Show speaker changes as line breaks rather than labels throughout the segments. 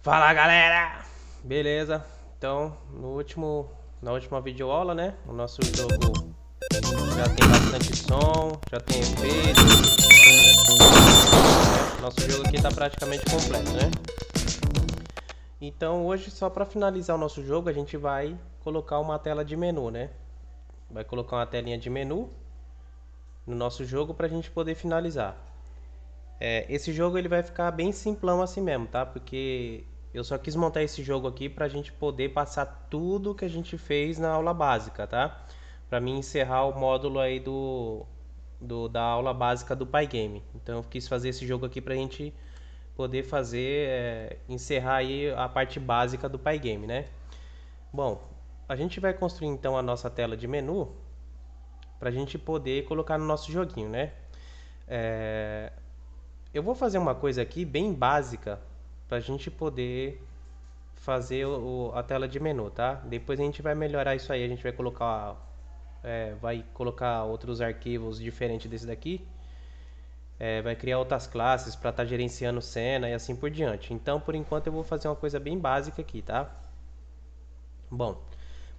Fala galera! Beleza? Então, na última videoaula, né? O nosso jogo já tem bastante som, já tem efeitos, né? Nosso jogo aqui tá praticamente completo, né? Então, hoje, só para finalizar o nosso jogo, a gente vai colocar uma tela de menu, né? Vai colocar uma telinha de menu no nosso jogo para a gente poder finalizar. Esse jogo ele vai ficar bem simplão assim mesmo, tá? Porque eu só quis montar esse jogo aqui pra gente poder passar tudo que a gente fez na aula básica, tá? Pra mim encerrar o módulo aí da aula básica do Pygame. Então eu quis fazer esse jogo aqui pra gente poder encerrar aí a parte básica do Pygame, né? Bom, a gente vai construir então a nossa tela de menu pra gente poder colocar no nosso joguinho, né? É, Eu vou fazer uma coisa aqui bem básica para a gente poder fazer a tela de menu, tá? Depois a gente vai melhorar isso aí, a gente vai colocar outros arquivos diferentes desse daqui, vai criar outras classes para estar gerenciando cena e assim por diante. Então, por enquanto eu vou fazer uma coisa bem básica aqui, tá? Bom,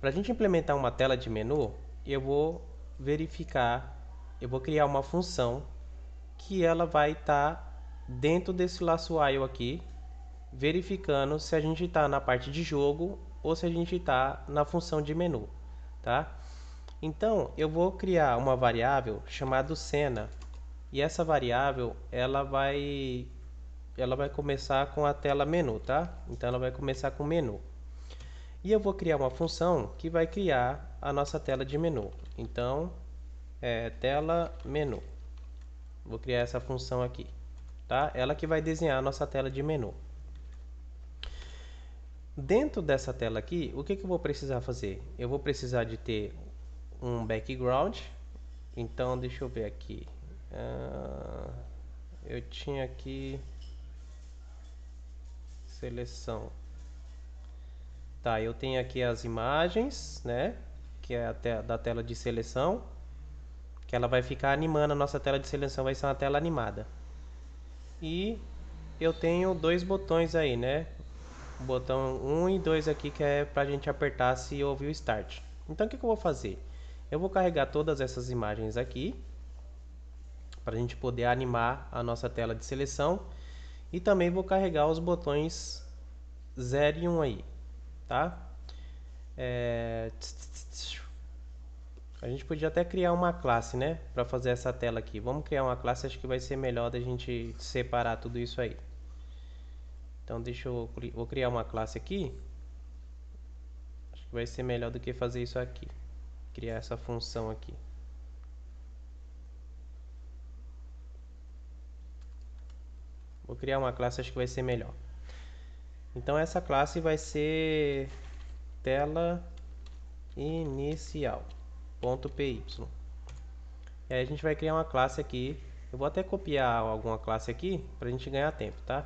para a gente implementar uma tela de menu, eu vou verificar, eu vou criar uma função que ela vai estar dentro desse laço while aqui, verificando se a gente está na parte de jogo ou se a gente está na função de menu, tá? Então eu vou criar uma variável chamada cena e essa variável ela vai começar com a tela menu, tá? Então ela vai começar com menu. E eu vou criar uma função que vai criar a nossa tela de menu. Então tela menu. Vou criar essa função aqui, tá? Ela que vai desenhar a nossa tela de menu. Dentro dessa tela aqui, o que eu vou precisar fazer? Eu vou precisar de ter um background. Então, deixa eu ver aqui. Eu tinha aqui seleção. Tá, eu tenho aqui as imagens, né? Que é da tela de seleção. Que ela vai ficar animando a nossa tela de seleção, vai ser uma tela animada. E eu tenho dois botões aí, né? O botão 1 e 2 aqui que é pra gente apertar se ouvir o start. Então o que eu vou fazer? Eu vou carregar todas essas imagens aqui para a gente poder animar a nossa tela de seleção e também vou carregar os botões 0 e 1 aí, tá? A gente podia até criar uma classe, né, para fazer essa tela aqui. Vamos criar uma classe, acho que vai ser melhor da gente separar tudo isso aí. Então vou criar uma classe aqui. Acho que vai ser melhor do que fazer isso aqui. Criar essa função aqui. Vou criar uma classe, acho que vai ser melhor. Então essa classe vai ser tela inicial .py. E aí a gente vai criar uma classe aqui. Eu vou até copiar alguma classe aqui pra gente ganhar tempo, tá?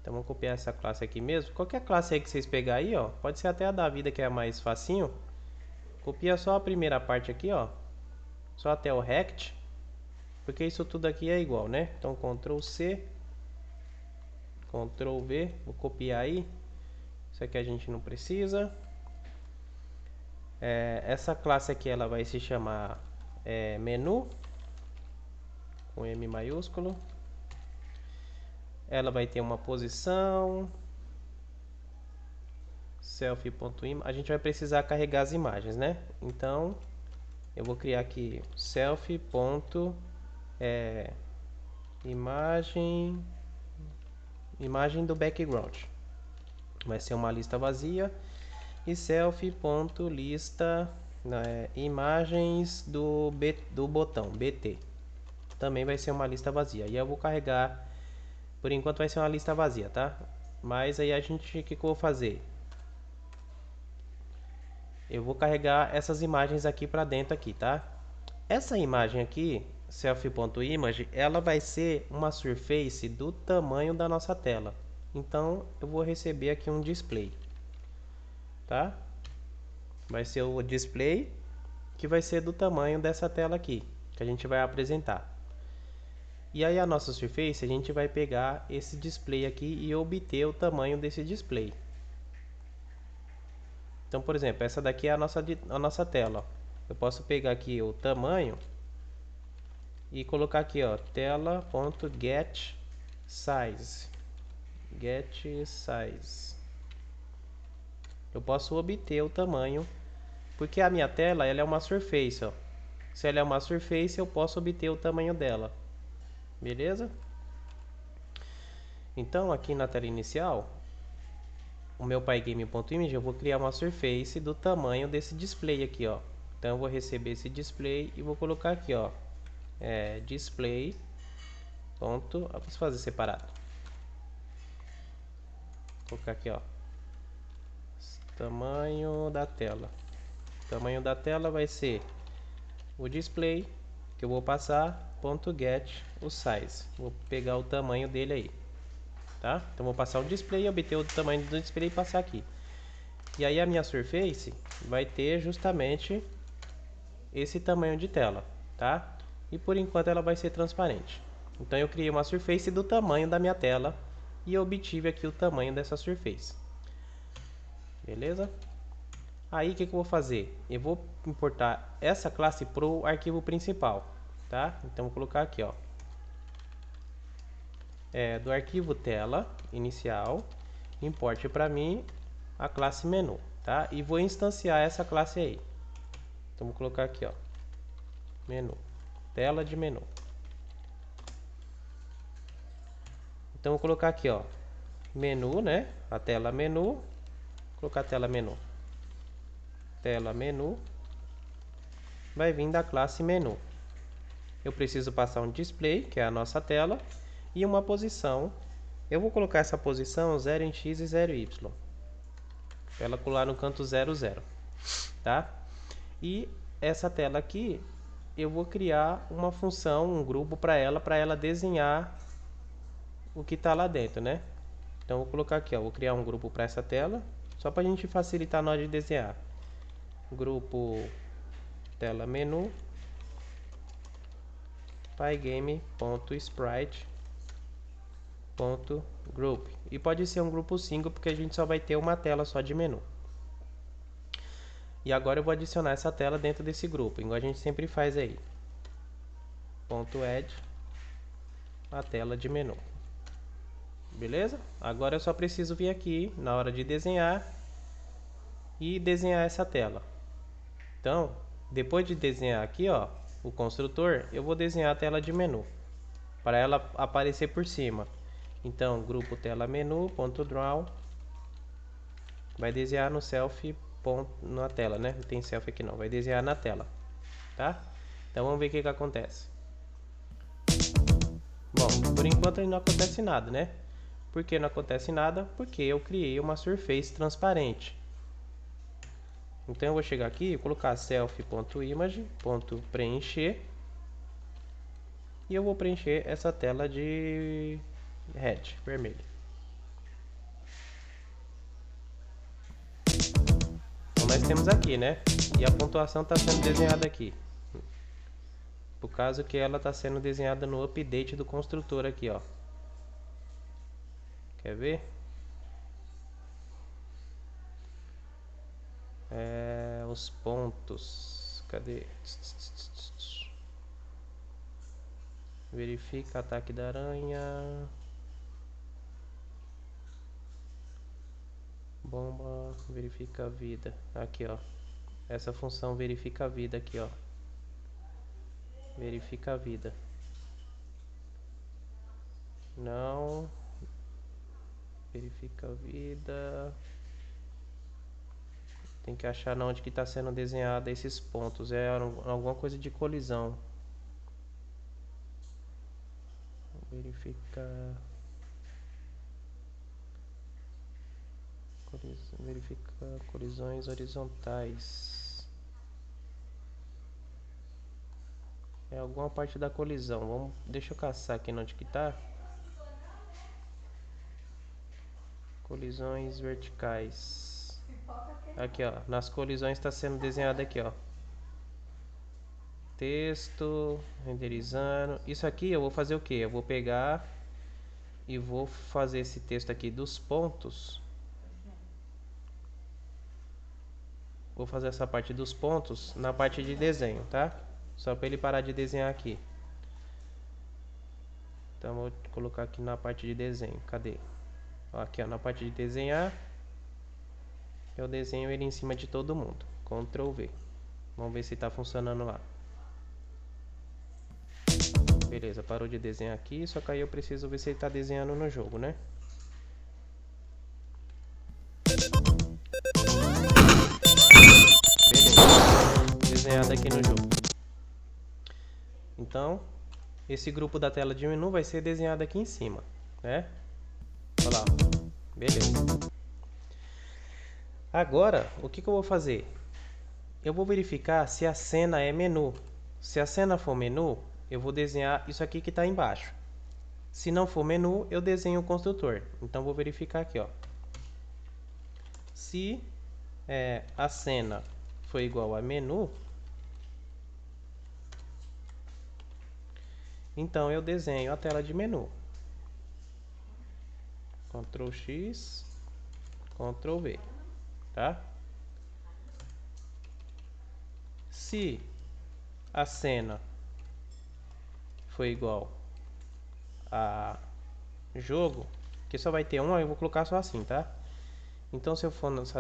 Então vamos copiar essa classe aqui mesmo. Qualquer classe aí que vocês pegar aí, ó, pode ser até a da vida que é mais facinho. Copia só a primeira parte aqui, ó. Só até o rect, porque isso tudo aqui é igual, né? Então Ctrl C, Ctrl V, vou copiar aí. Isso aqui a gente não precisa. Essa classe aqui ela vai se chamar menu com M maiúsculo. Ela vai ter uma posição selfie.image. A gente vai precisar carregar as imagens, né? Então eu vou criar aqui imagem do background. Vai ser uma lista vazia e selfie.lista imagens do botão BT. Também vai ser uma lista vazia. E eu vou carregar, por enquanto vai ser uma lista vazia, tá? Mas aí o que eu vou fazer? Eu vou carregar essas imagens aqui para dentro aqui, tá? Essa imagem aqui, selfie.image, ela vai ser uma surface do tamanho da nossa tela. Então eu vou receber aqui um display, tá? Vai ser o display que vai ser do tamanho dessa tela aqui, que a gente vai apresentar. E aí a nossa surface, a gente vai pegar esse display aqui e obter o tamanho desse display. Então, por exemplo, essa daqui é a nossa tela. Ó. Eu posso pegar aqui o tamanho e colocar aqui, ó, tela.getSize. GetSize. Eu posso obter o tamanho, porque a minha tela ela é uma surface, ó. Se ela é uma surface, eu posso obter o tamanho dela. Beleza? Então, aqui na tela inicial, o meu pygame.image, eu vou criar uma surface do tamanho desse display aqui, ó. Então, eu vou receber esse display e vou colocar aqui, ó, display. Ponto, vou fazer separado. Vou colocar aqui, ó, tamanho da tela. O tamanho da tela vai ser o display que eu vou passar, ponto get o size. Vou pegar o tamanho dele aí, tá? Então vou passar o display, obter o tamanho do display e passar aqui. E aí a minha surface vai ter justamente esse tamanho de tela, tá? E por enquanto ela vai ser transparente. Então eu criei uma surface do tamanho da minha tela e obtive aqui o tamanho dessa surface. Beleza? Aí o que eu vou fazer? Eu vou importar essa classe para o arquivo principal, tá? Então vou colocar aqui, ó, do arquivo tela inicial, importe para mim a classe menu, tá? E vou instanciar essa classe aí. Então vou colocar aqui, ó, menu, tela de menu. Então vou colocar aqui, ó, menu, né? A tela menu, vou colocar tela menu. Tela menu vai vir da classe menu. Eu preciso passar um display, que é a nossa tela, e uma posição. Eu vou colocar essa posição 0 em x e 0 em y. Para ela colar no canto 0, 0. Tá? E essa tela aqui, eu vou criar uma função, um grupo para ela desenhar o que está lá dentro, né? Então, eu vou colocar aqui, ó, vou criar um grupo para essa tela, só para a gente facilitar na hora de desenhar. Grupo tela menu pygame.sprite.group. E pode ser um grupo single, porque a gente só vai ter uma tela só de menu. E agora eu vou adicionar essa tela dentro desse grupo, igual a gente sempre faz aí. .add a tela de menu. Beleza? Agora eu só preciso vir aqui na hora de desenhar e desenhar essa tela. Então, depois de desenhar aqui, ó, o construtor, eu vou desenhar a tela de menu para ela aparecer por cima. Então, grupo tela menu.draw vai desenhar no self na tela, né? Não tem selfie aqui não, vai desenhar na tela, tá? Então vamos ver o que acontece. Bom, por enquanto não acontece nada, né? Por que não acontece nada? Porque eu criei uma surface transparente. Então eu vou chegar aqui e colocar self.image.preencher e eu vou preencher essa tela de red, vermelho. Então nós temos aqui, né? E a pontuação está sendo desenhada aqui. Por causa que ela está sendo desenhada no update do construtor aqui, ó. Quer ver? Os pontos. Cadê? Verifica ataque da aranha. Bomba, verifica a vida. Aqui, ó. Essa função verifica a vida aqui, ó. Verifica a vida. Não. Verifica a vida. Tem que achar onde que está sendo desenhada esses pontos. É alguma coisa de colisão. Verifica colisões horizontais. É alguma parte da colisão. Deixa eu caçar aqui onde que tá. Colisões verticais. Aqui, ó. Nas colisões está sendo desenhado aqui, ó. texto, renderizando. Isso aqui eu vou fazer o que? Eu vou pegar e vou fazer esse texto aqui dos pontos. Vou fazer essa parte dos pontos na parte de desenho, tá? Só para ele parar de desenhar aqui. Então vou colocar aqui na parte de desenho. Cadê? Ó, aqui ó, na parte de desenhar. Eu desenho ele em cima de todo mundo. Ctrl V. Vamos ver se está funcionando lá. Beleza, parou de desenhar aqui. Só que aí eu preciso ver se ele está desenhando no jogo, né? Beleza, desenhado aqui no jogo. Então, esse grupo da tela de menu vai ser desenhado aqui em cima, né? Olha lá. Beleza. Agora, o que eu vou fazer? Eu vou verificar se a cena é menu. Se a cena for menu, eu vou desenhar isso aqui que está embaixo. Se não for menu, eu desenho o construtor. Então, vou verificar aqui, ó. Se a cena for igual a menu, então eu desenho a tela de menu. Ctrl X, Ctrl V, tá? Se a cena for igual a jogo, que só vai ter uma, eu vou colocar só assim, tá? Então, se a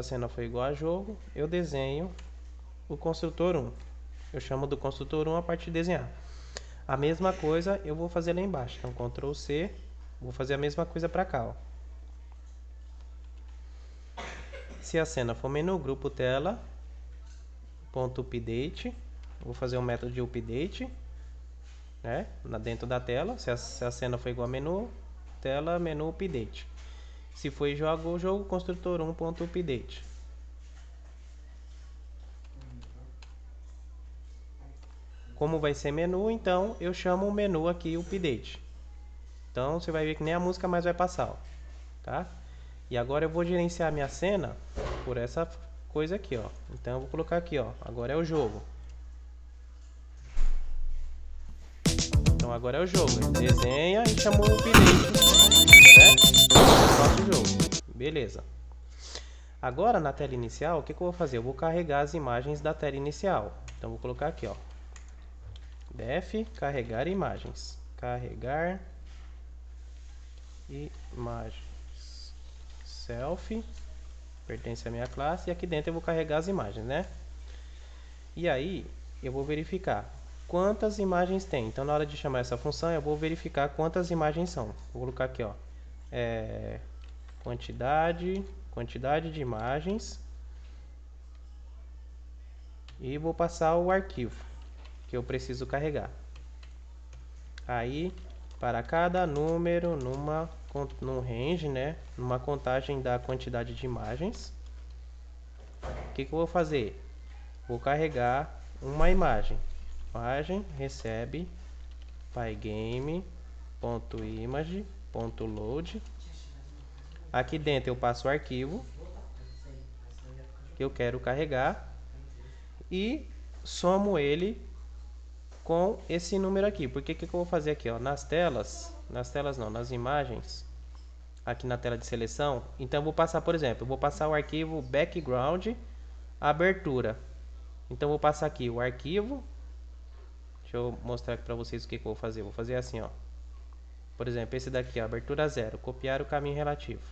cena for igual a jogo, eu desenho o construtor 1. Eu chamo do construtor 1 a parte de desenhar. A mesma coisa eu vou fazer lá embaixo. Então, Ctrl C, vou fazer a mesma coisa para cá, ó. Se a cena for menu, grupo tela, ponto update, vou fazer um método de update, né, dentro da tela. Se a cena for igual a menu, tela, menu, update. Se for jogo construtor 1.update. Como vai ser menu, então eu chamo o menu aqui update. Então você vai ver que nem a música mais vai passar, ó, tá? E agora eu vou gerenciar minha cena por essa coisa aqui, ó. Então eu vou colocar aqui, ó. Agora é o jogo. Então agora é o jogo. Ele desenha e chamou o update, certo? Nosso jogo. Beleza. Agora na tela inicial, o que eu vou fazer? Eu vou carregar as imagens da tela inicial. Então vou colocar aqui, ó. Def carregar imagens. Carregar imagens. Self pertence à minha classe e aqui dentro eu vou carregar as imagens, né? E aí eu vou verificar quantas imagens tem. Então na hora de chamar essa função eu vou verificar quantas imagens são. Vou colocar aqui, ó, quantidade de imagens e vou passar o arquivo que eu preciso carregar. Aí para cada número num range, né, numa contagem da quantidade de imagens, o que eu vou fazer? Vou carregar uma imagem. Imagem recebe pygame.image.load. Aqui dentro eu passo o arquivo que eu quero carregar e somo ele com esse número aqui. Porque que eu vou fazer aqui, ó, nas imagens, aqui na tela de seleção. Então eu vou passar, por exemplo, eu vou passar o arquivo background abertura. Então eu vou passar aqui o arquivo. Deixa eu mostrar aqui para vocês o que eu vou fazer. Vou fazer assim, ó. Por exemplo, esse daqui, ó, abertura 0, copiar o caminho relativo.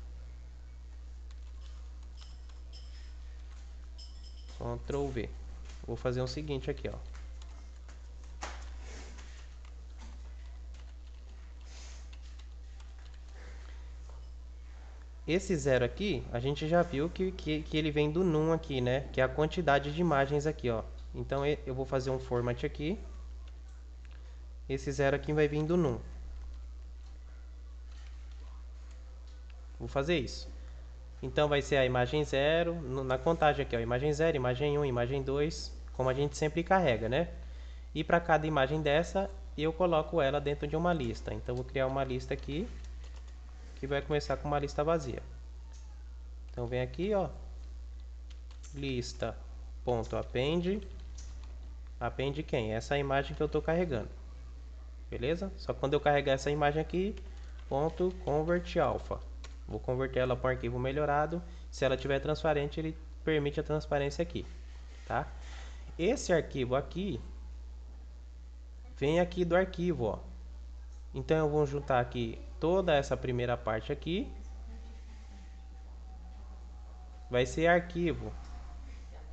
Ctrl V. Vou fazer o seguinte aqui, ó. Esse 0 aqui, a gente já viu que ele vem do num aqui, né? Que é a quantidade de imagens aqui, ó. Então eu vou fazer um format aqui. Esse 0 aqui vai vir do num. Vou fazer isso. Então vai ser a imagem 0, na contagem aqui, ó, imagem 0, imagem 1, imagem 2, como a gente sempre carrega, né? E para cada imagem dessa, eu coloco ela dentro de uma lista. Então vou criar uma lista aqui, que vai começar com uma lista vazia. Então vem aqui, ó, lista.append Append quem? Essa é a imagem que eu estou carregando. Beleza? Só que quando eu carregar essa imagem aqui, ponto convert alpha. Vou converter ela para um arquivo melhorado. Se ela tiver transparente, ele permite a transparência aqui, tá? Esse arquivo aqui vem aqui do arquivo, ó. Então eu vou juntar aqui toda essa primeira parte aqui. Vai ser arquivo.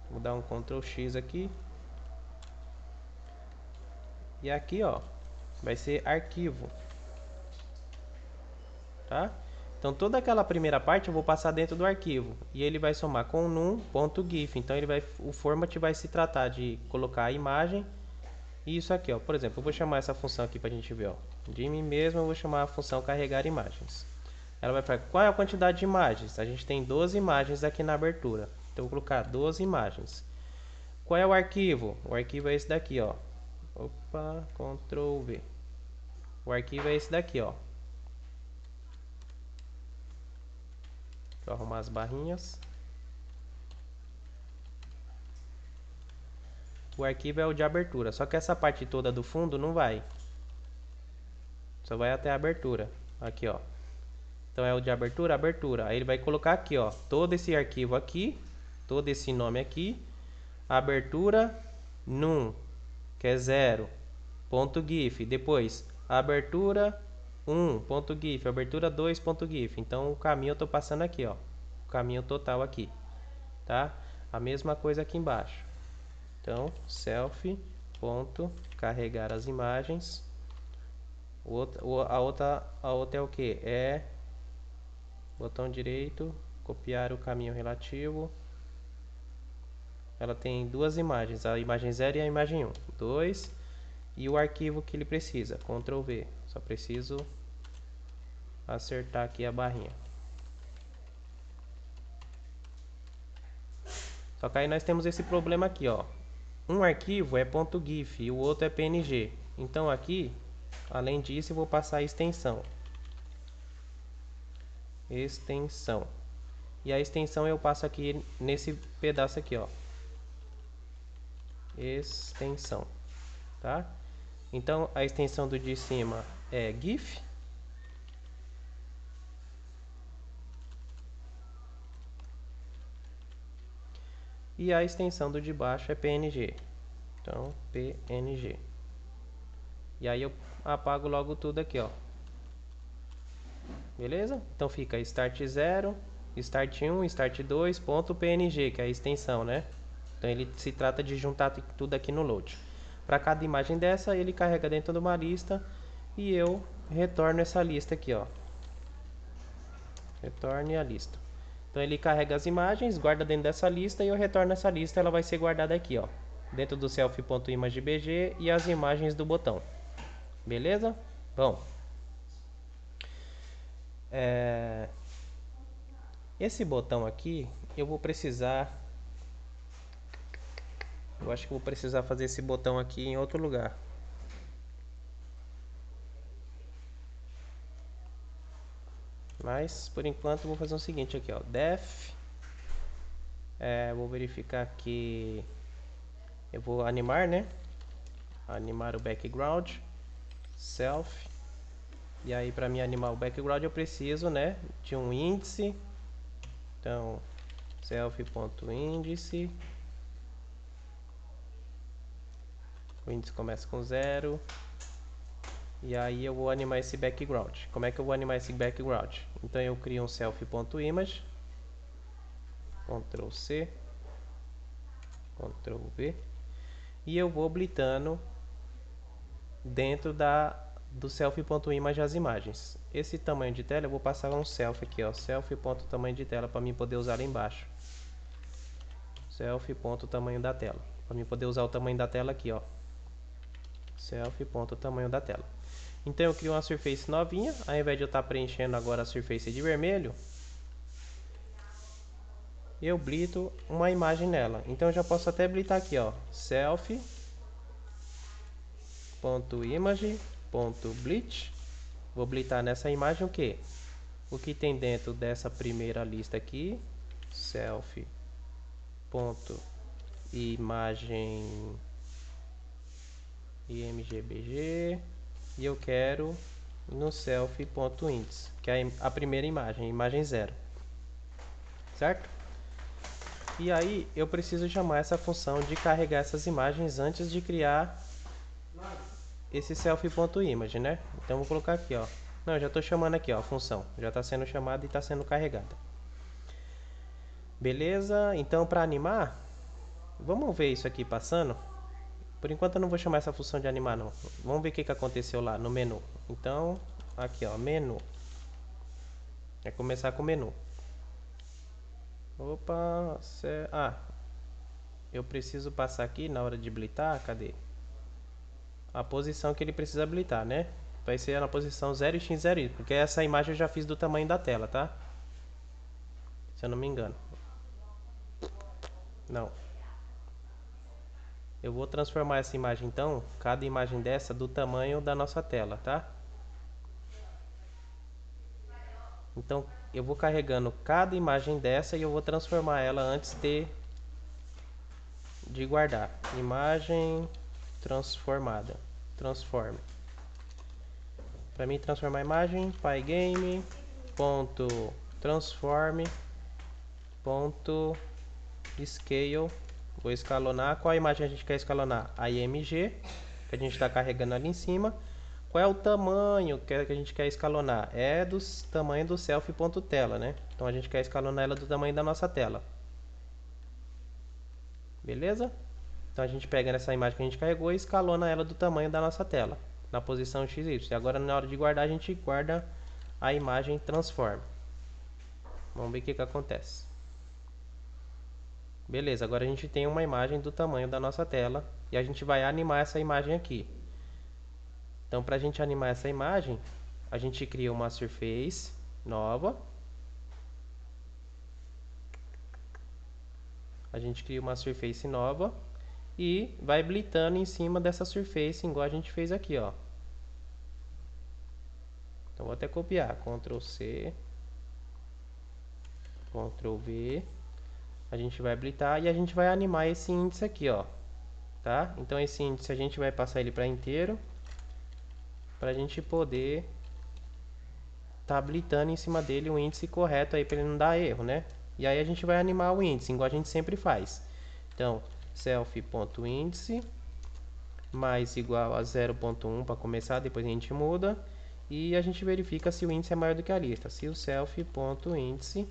Vou dar um Ctrl X aqui. E aqui, ó, vai ser arquivo. Tá? Então toda aquela primeira parte eu vou passar dentro do arquivo e ele vai somar com num.gif. Então o format vai se tratar de colocar a imagem e isso aqui, ó. Por exemplo, eu vou chamar essa função aqui para a gente ver, ó. De mim mesmo eu vou chamar a função carregar imagens. Ela vai falar qual é a quantidade de imagens. A gente tem 12 imagens aqui na abertura. Então eu vou colocar 12 imagens. Qual é o arquivo? O arquivo é esse daqui, ó. Opa, Ctrl V. O arquivo é esse daqui, ó. Vou arrumar as barrinhas. O arquivo é o de abertura, só que essa parte toda do fundo não vai. Só vai até a abertura. Aqui, ó. Então é o de abertura, abertura. Aí ele vai colocar aqui, ó, todo esse arquivo aqui, todo esse nome aqui, abertura num, que é 0.gif. Depois, abertura 1.gif, abertura 2.gif. Então o caminho eu tô passando aqui, ó. O caminho total aqui, tá? A mesma coisa aqui embaixo. Então, self ponto carregar as imagens. A outra é o que? É botão direito, copiar o caminho relativo. Ela tem duas imagens, a imagem 0 e a imagem 1. 2 e o arquivo que ele precisa, Ctrl V. Só preciso acertar aqui a barrinha. Só que aí nós temos esse problema aqui, ó. Um arquivo é .gif e o outro é PNG. Então aqui, além disso, eu vou passar a extensão. Extensão. E a extensão eu passo aqui nesse pedaço aqui, ó. Extensão. Tá? Então a extensão do de cima é GIF. E a extensão do de baixo é PNG. Então, PNG. E aí eu apago logo tudo aqui, ó. Beleza? Então fica start 0, start 1, start 2, ponto PNG, que é a extensão, né? Então ele se trata de juntar tudo aqui no load. Para cada imagem dessa, ele carrega dentro de uma lista e eu retorno essa lista aqui, ó. Retorne a lista. Então ele carrega as imagens, guarda dentro dessa lista e eu retorno essa lista, ela vai ser guardada aqui, ó, dentro do self.imagebg e as imagens do botão. Beleza? Bom, esse botão aqui eu vou precisar, eu acho que vou precisar fazer esse botão aqui em outro lugar. Mas por enquanto eu vou fazer o seguinte aqui, ó, def, vou verificar que eu vou animar, né? Animar o background, self. E aí para mim animar o background eu preciso, né, de um índice. Então self.índice. O índice começa com 0. E aí eu vou animar esse background. Como é que eu vou animar esse background? Então eu crio um self.image, Ctrl C, Ctrl V, e eu vou habilitando dentro do self.image as imagens. Esse tamanho de tela eu vou passar um self aqui, ó, self.tamanho de tela para mim poder usar lá embaixo. Self.tamanho da tela, para mim poder usar o tamanho da tela aqui, ó. Self.tamanho da tela. Então eu crio uma surface novinha, ao invés de eu estar preenchendo agora a surface de vermelho, eu blito uma imagem nela. Então eu já posso até blitar aqui, ó, self.image.bleach. Vou blitar nessa imagem o que? O que tem dentro dessa primeira lista aqui, self.imagem imgbg, e eu quero no self.índice, que é a primeira imagem, imagem 0, certo? E aí eu preciso chamar essa função de carregar essas imagens antes de criar esse self.image, né? Então vou colocar aqui, ó. Não, eu já estou chamando aqui, ó, a função. Já está sendo chamada e está sendo carregada. Beleza? Então para animar, vamos ver isso aqui passando. Por enquanto eu não vou chamar essa função de animar não. Vamos ver o que aconteceu lá no menu. Então, aqui ó, menu. É começar com o menu. Opa, eu preciso passar aqui na hora de habilitar, cadê? A posição que ele precisa habilitar, né? Vai ser na posição 0x0y, porque essa imagem eu já fiz do tamanho da tela, tá? Se eu não me engano. Não. Eu vou transformar essa imagem então, cada imagem dessa, do tamanho da nossa tela, tá? Então, eu vou carregando cada imagem dessa e eu vou transformar ela antes de guardar. Imagem transformada. Transforme. Para mim transformar a imagem, pygame.transform.scale. Vou escalonar. Qual imagem a gente quer escalonar? A img, que a gente está carregando ali em cima. Qual é o tamanho que a gente quer escalonar? É do tamanho do self.tela, né? Então a gente quer escalonar ela do tamanho da nossa tela. Beleza? Então a gente pega nessa imagem que a gente carregou e escalona ela do tamanho da nossa tela, na posição XY. E agora na hora de guardar, a gente guarda a imagem transform. Vamos ver o que acontece. Beleza, agora a gente tem uma imagem do tamanho da nossa tela e a gente vai animar essa imagem aqui. Então para a gente animar essa imagem, a gente cria uma surface nova. A gente cria uma surface nova e vai habilitando em cima dessa surface, igual a gente fez aqui, ó. Então vou até copiar, Ctrl C, Ctrl V. A gente vai habilitar e a gente vai animar esse índice aqui, ó. Tá? Então esse índice a gente vai passar ele para inteiro, para a gente poder tá habilitando em cima dele o índice correto aí para ele não dar erro, né? E aí a gente vai animar o índice, igual a gente sempre faz. Então, self.índice mais igual a 0.1 para começar, depois a gente muda e a gente verifica se o índice é maior do que a lista. Se o self.índice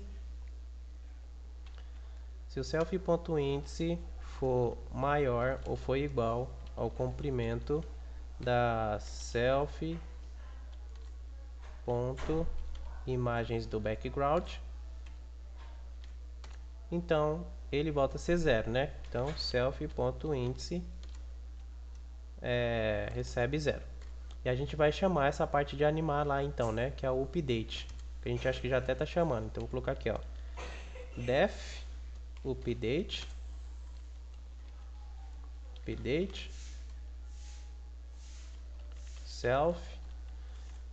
for maior ou for igual ao comprimento da self.imagens do background, então ele volta a ser 0, né? Então self.índice recebe 0. E a gente vai chamar essa parte de animar lá então, né? Que é o update, que a gente acha que já até tá chamando. Então vou colocar aqui, ó, def update self,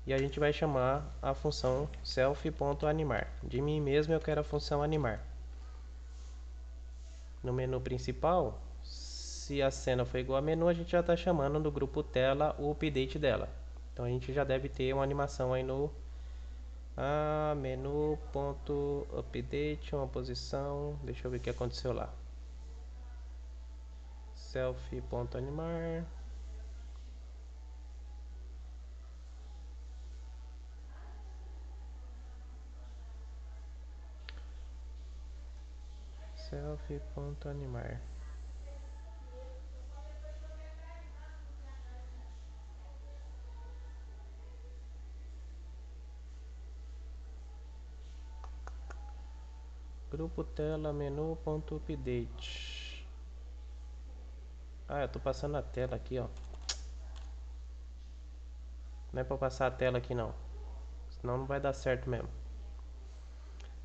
e a gente vai chamar a função self.animar. De mim mesmo eu quero a função animar. No menu principal, se a cena for igual a menu, a gente já está chamando do grupo tela o update dela. Então a gente já deve ter uma animação aí no menu.update, uma posição. Deixa eu ver o que aconteceu lá. Self.animar. Self.animar. Grupo tela menu.update. Eu tô passando a tela aqui, ó. Não é pra passar a tela aqui não, senão não vai dar certo mesmo.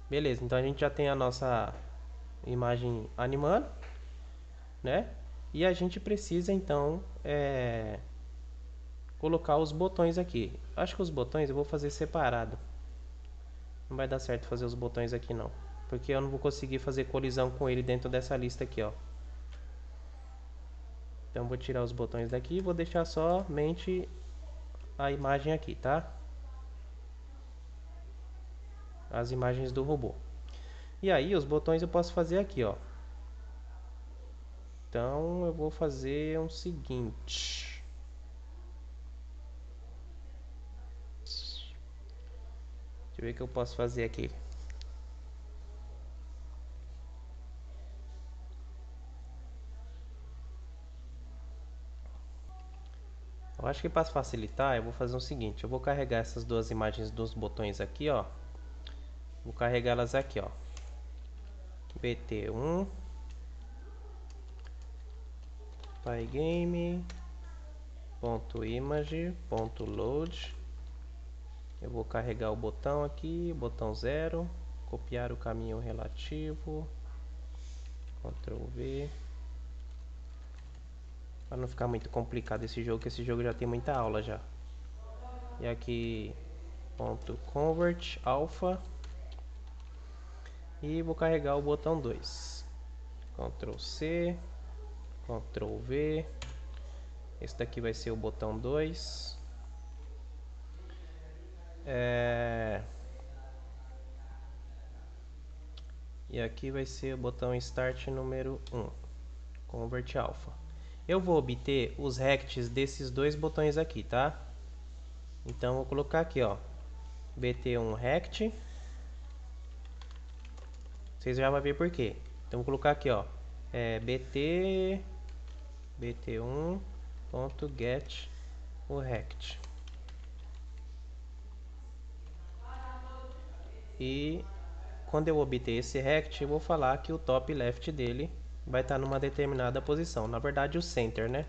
Beleza, então a gente já tem a nossa imagem animando, né? E a gente precisa então colocar os botões aqui. Acho que os botões eu vou fazer separado. Não vai dar certo fazer os botões aqui não, porque eu não vou conseguir fazer colisão com ele dentro dessa lista aqui, ó. Então vou tirar os botões daqui e vou deixar somente a imagem aqui, tá? As imagens do robô. E aí os botões eu posso fazer aqui, ó. Então eu vou fazer o seguinte. Deixa eu ver o que eu posso fazer aqui. Eu acho que para facilitar, eu vou fazer o seguinte. Eu vou carregar essas duas imagens dos botões aqui, ó. Vou carregá-las aqui, ó. BT1 pygame.image.load. Eu vou carregar o botão aqui, botão 0, copiar o caminho relativo, Ctrl V. Para não ficar muito complicado esse jogo, que esse jogo já tem muita aula já. E aqui ponto convert alpha e vou carregar o botão 2. Ctrl C, Ctrl V. Esse daqui vai ser o botão 2. E aqui vai ser o botão Start número 1, Convert Alpha. Eu vou obter os rects desses dois botões aqui, tá? Então vou colocar aqui, ó, BT1 rect. Vocês já vão ver por quê. Então vou colocar aqui, ó, BT1.get o rect. E quando eu obter esse rect, eu vou falar que o top left dele vai estar numa determinada posição. Na verdade, o center, né?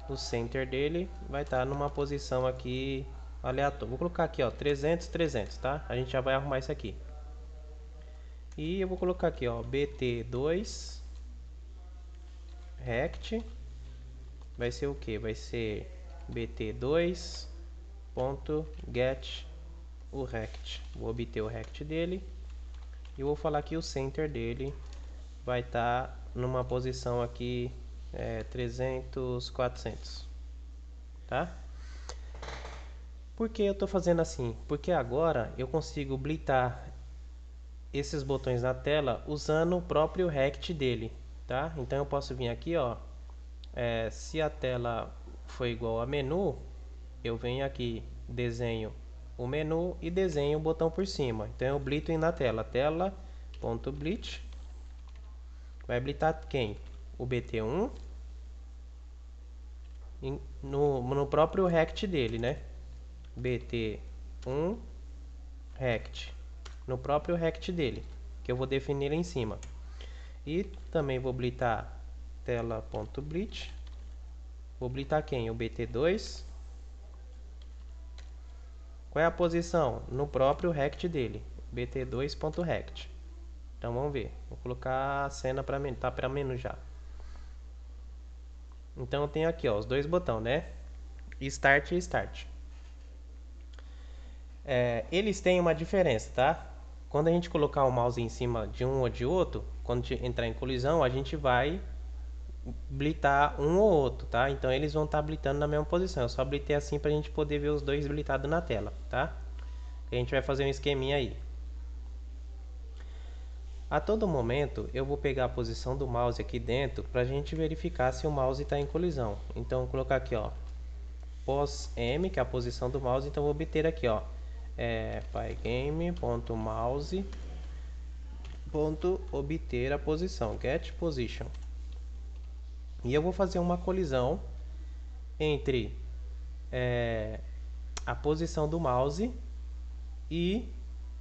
O center dele vai estar numa posição aqui aleatória. Vou colocar aqui, ó, 300, 300, tá? A gente já vai arrumar isso aqui. E eu vou colocar aqui, ó, BT2 rect. Vai ser o que? Vai ser BT2.get o rect. Vou obter o rect dele. E vou falar que o center dele vai estar numa posição aqui 300, 400, tá? Por que eu estou fazendo assim? Porque agora eu consigo blitar esses botões na tela usando o próprio rect dele, tá? Então eu posso vir aqui, ó, se a tela for igual a menu, eu venho aqui, desenho o menu e desenho o botão por cima. Então eu blito na tela, tela.blit. Vai blitar quem? O BT1 no próprio rect dele, né? BT1 rect no próprio rect dele, que eu vou definir em cima. E também vou blitar tela.blit. Vou blitar quem? O BT2. Qual é a posição? No próprio rect dele, bt2.rect. Então vamos ver. Vou colocar a cena para menu, tá para menu já. Então eu tenho aqui, ó, os dois botões, né? Start e Start. Eles têm uma diferença, tá? Quando a gente colocar o mouse em cima de um ou de outro, quando entrar em colisão, a gente vai blitar um ou outro, tá? Então eles vão estar blitando na mesma posição. Eu só blitei assim pra gente poder ver os dois blitados na tela, tá? A gente vai fazer um esqueminha aí. A todo momento eu vou pegar a posição do mouse aqui dentro para a gente verificar se o mouse está em colisão. Então vou colocar aqui, ó, pos M, que é a posição do mouse. Então vou obter aqui, ó, pygame.mouse.obter a posição, get position. E eu vou fazer uma colisão entre a posição do mouse e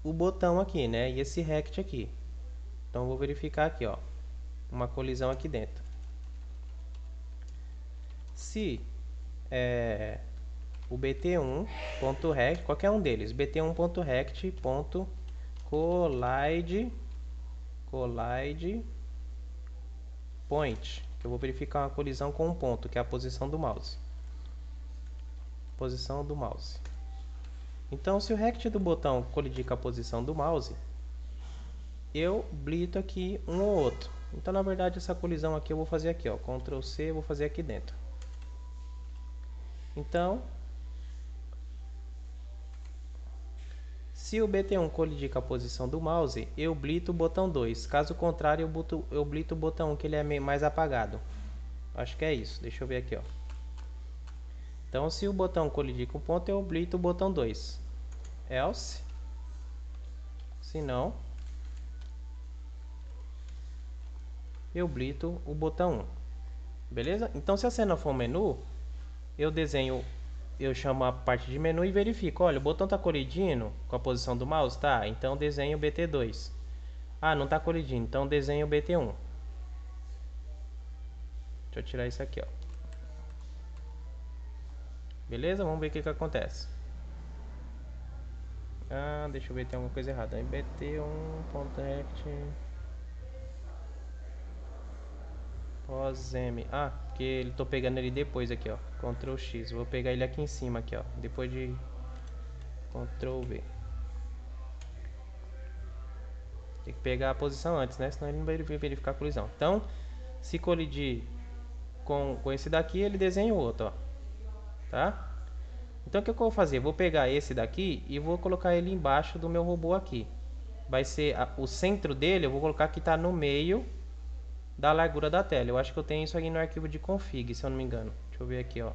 o botão aqui, né? E esse rect aqui. Então vou verificar aqui, ó, uma colisão aqui dentro. Se o bt1.rect, qualquer um deles, bt1.rect.collide point, que eu vou verificar uma colisão com um ponto, que é a posição do mouse. Posição do mouse. Então, se o rect do botão colidir com a posição do mouse, eu blito aqui um ou outro. Então, na verdade, essa colisão aqui eu vou fazer aqui, ó, Ctrl C, eu vou fazer aqui dentro. Então, se o BT1 colidir com a posição do mouse, eu blito o botão 2. Caso contrário, eu blito o botão 1, que ele é mais apagado. Acho que é isso. Deixa eu ver aqui, ó. Então, se o botão colidir com o ponto, eu blito o botão 2. Else. Se não, eu blito o botão 1. Beleza? Então, se a cena for um menu, eu desenho, eu chamo a parte de menu e verifico. Olha, o botão está colidindo com a posição do mouse? Tá, então desenho o BT2. Ah, não está colidindo, então desenho o BT1. Deixa eu tirar isso aqui, ó. Beleza? Vamos ver o que acontece. Ah, deixa eu ver, tem alguma coisa errada. BT1.act pos-m. Ah, porque ele tô pegando ele depois aqui, ó. Ctrl X. Vou pegar ele aqui em cima aqui, ó. Depois de Ctrl V. Tem que pegar a posição antes, né? Senão ele não vai verificar a colisão. Então, se colidir com esse daqui, ele desenha o outro, ó. Tá? Então, o que eu vou fazer? Vou pegar esse daqui e vou colocar ele embaixo do meu robô aqui. Vai ser o centro dele, eu vou colocar que tá no meio da largura da tela. Eu acho que eu tenho isso aqui no arquivo de config, se eu não me engano. Deixa eu ver aqui, ó.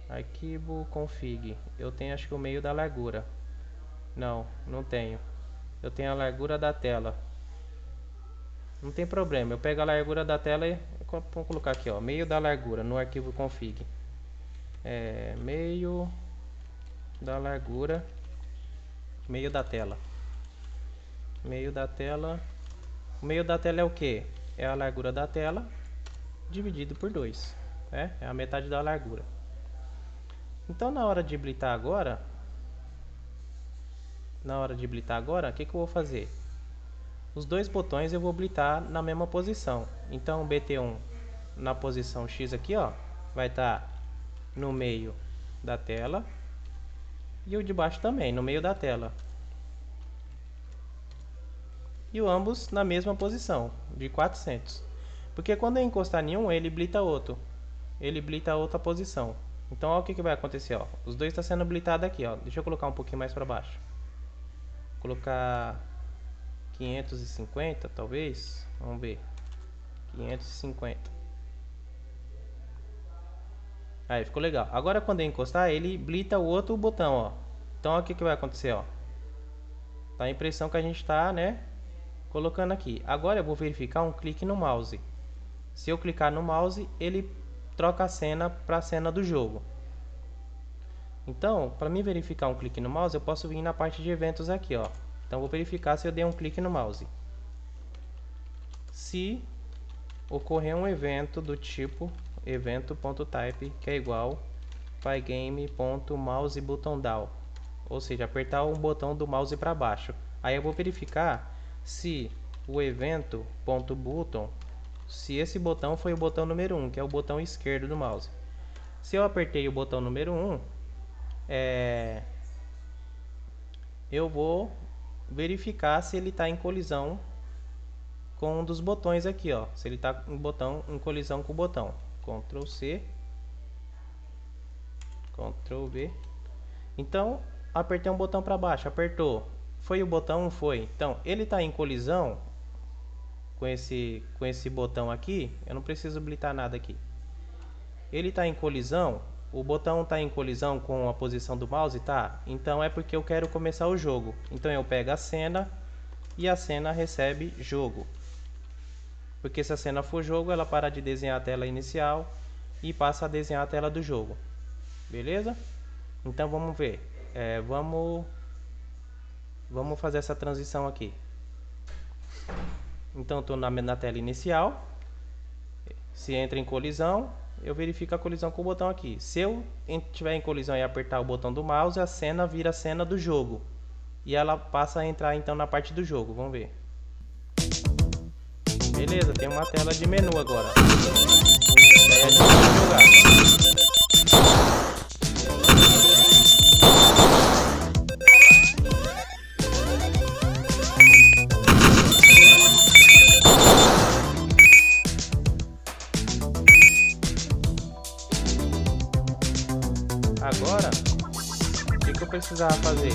Arquivo config. Eu tenho, acho que o meio da largura. Não, não tenho. Eu tenho a largura da tela. Não tem problema. Eu pego a largura da tela e vou colocar aqui, ó, meio da largura no arquivo config. Meio da largura, meio da tela. Meio da tela. O meio da tela é o que? É a largura da tela dividido por 2, né? É a metade da largura. Então, na hora de blitar agora, o que eu vou fazer? Os dois botões eu vou blitar na mesma posição. Então, o BT1 na posição X aqui, ó, vai estar no meio da tela, e o de baixo também, no meio da tela. E o ambos na mesma posição, de 400. Porque quando eu encostar em um, ele blita outro. Ele blita outra posição. Então, olha o que vai acontecer, ó. Os dois estão sendo blitados aqui, ó. Deixa eu colocar um pouquinho mais para baixo. Vou colocar 550, talvez. Vamos ver. 550. Aí, ficou legal. Agora, quando eu encostar, ele blita o outro botão, ó. Então, olha o que vai acontecer, ó. Tá a impressão que a gente tá, né, colocando aqui. Agora, eu vou verificar um clique no mouse. Se eu clicar no mouse, ele troca a cena para a cena do jogo. Então, para mim verificar um clique no mouse, eu posso vir na parte de eventos aqui, ó. Então, vou verificar se eu dei um clique no mouse. Se ocorrer um evento do tipo evento.type, que é igual pygame.mouse-button-down, ou seja, apertar o botão do mouse para baixo. Aí eu vou verificar se o evento.button, se esse botão foi o botão número 1, que é o botão esquerdo do mouse. Se eu apertei o botão número 1, eu vou verificar se ele está em colisão com um dos botões aqui, ó. Se ele está em colisão com o botão. Ctrl C, Ctrl V. Então, apertei um botão para baixo, apertou. Foi o botão 1? Foi. Então, ele está em colisão com esse botão aqui. Eu não preciso blitar nada aqui. Ele está em colisão. O botão está em colisão com a posição do mouse, tá? Então é porque eu quero começar o jogo. Então eu pego a cena e a cena recebe jogo. Porque se a cena for jogo, ela para de desenhar a tela inicial e passa a desenhar a tela do jogo. Beleza? Então vamos ver. Vamos fazer essa transição aqui. Então estou na tela inicial. Se entra em colisão, eu verifico a colisão com o botão aqui. Se eu estiver em colisão e apertar o botão do mouse, a cena vira a cena do jogo. E ela passa a entrar então na parte do jogo. Vamos ver. Beleza, tem uma tela de menu agora. Daí a gente vai jogar. precisar fazer?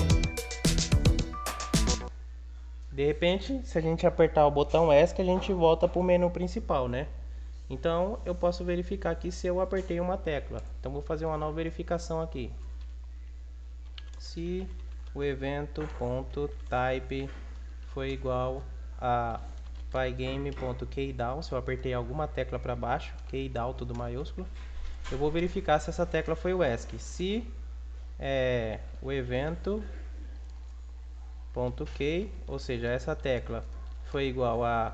De repente, se a gente apertar o botão ESC, a gente volta para o menu principal, né? Então, eu posso verificar aqui se eu apertei uma tecla. Então, vou fazer uma nova verificação aqui. Se o evento.type foi igual a pygame.keydown, se eu apertei alguma tecla para baixo, keydown tudo maiúsculo, eu vou verificar se essa tecla foi o ESC. Se o evento.key, ou seja, essa tecla foi igual a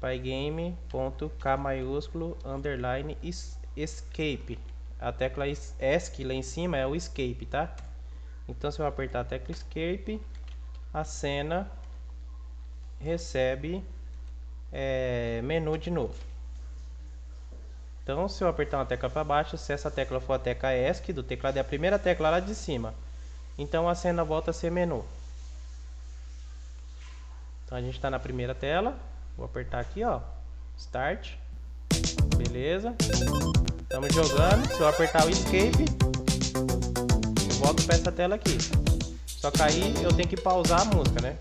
pygame.k maiúsculo underline escape. A tecla ESC lá em cima é o escape, tá? Então, se eu apertar a tecla escape, a cena recebe menu de novo. Então, se eu apertar uma tecla para baixo, se essa tecla for a tecla ESC do teclado, é a primeira tecla lá de cima. Então, a cena volta a ser menu. Então, a gente está na primeira tela. Vou apertar aqui, ó, Start. Beleza. Estamos jogando. Se eu apertar o Escape, eu volto para essa tela aqui. Só que aí eu tenho que pausar a música, né?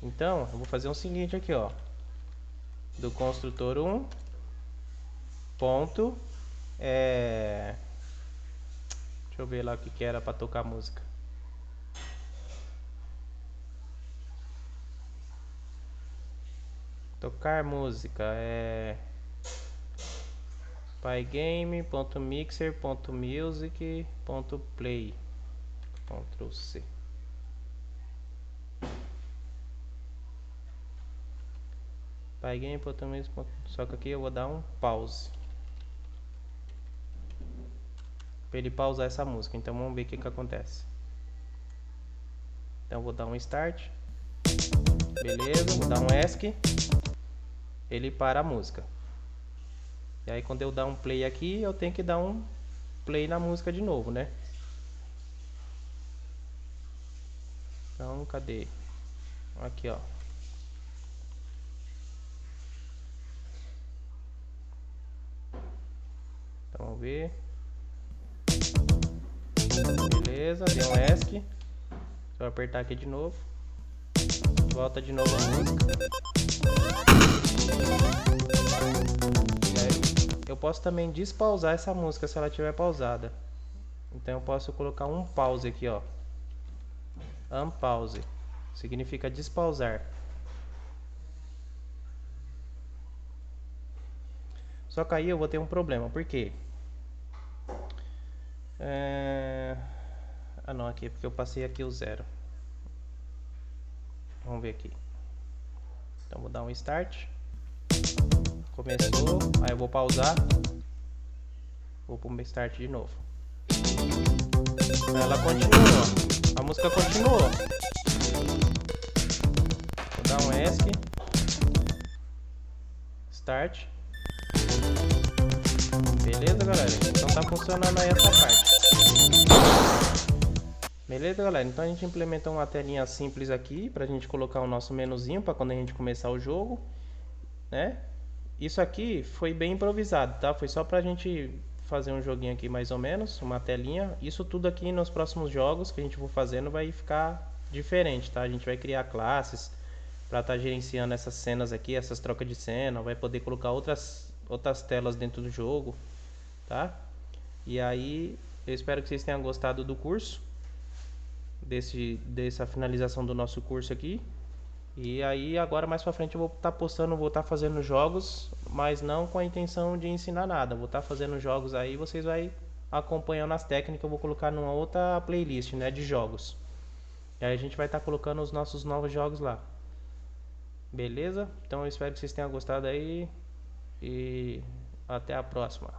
Então, eu vou fazer o seguinte aqui, ó. Do construtor 1 ponto deixa eu ver lá o que era para tocar a música. Tocar música pygame.mixer.music.play. Ctrl C. Pygame.mixer. Só que aqui eu vou dar um pause para ele pausar essa música. Então vamos ver o que acontece. Então eu vou dar um start. Beleza, vou dar um ESC. Ele para a música. E aí quando eu dar um play aqui, eu tenho que dar um play na música de novo, né? Então, cadê? Aqui, ó. Então, vamos ver. Beleza, deu um ESC. Vou apertar aqui de novo. Volta de novo a música. Eu posso também despausar essa música se ela estiver pausada. Então eu posso colocar um pause aqui, ó. Unpause significa despausar. Só que aí eu vou ter um problema. Por quê? Ah não, aqui é porque eu passei aqui o 0. Vamos ver aqui. Então vou dar um start. Começou, aí eu vou pausar. Vou para o start de novo. Ela continua, a música continua. Vou dar um ESC. Start. Beleza, galera? Então tá funcionando aí essa parte. Beleza, galera? Então a gente implementou uma telinha simples aqui pra gente colocar o nosso menuzinho para quando a gente começar o jogo, né? Isso aqui foi bem improvisado, tá? Foi só pra gente fazer um joguinho aqui mais ou menos, uma telinha. Isso tudo aqui nos próximos jogos que a gente for fazendo vai ficar diferente, tá? A gente vai criar classes para estar gerenciando essas cenas aqui, essas trocas de cena, vai poder colocar outras telas dentro do jogo, tá? E aí, eu espero que vocês tenham gostado do curso, dessa finalização do nosso curso aqui. E aí agora mais pra frente eu vou estar postando, vou estar fazendo jogos, mas não com a intenção de ensinar nada. Vou estar fazendo jogos aí, vocês vai acompanhando as técnicas, eu vou colocar numa outra playlist, né, de jogos. E aí a gente vai estar colocando os nossos novos jogos lá. Beleza? Então eu espero que vocês tenham gostado aí e até a próxima.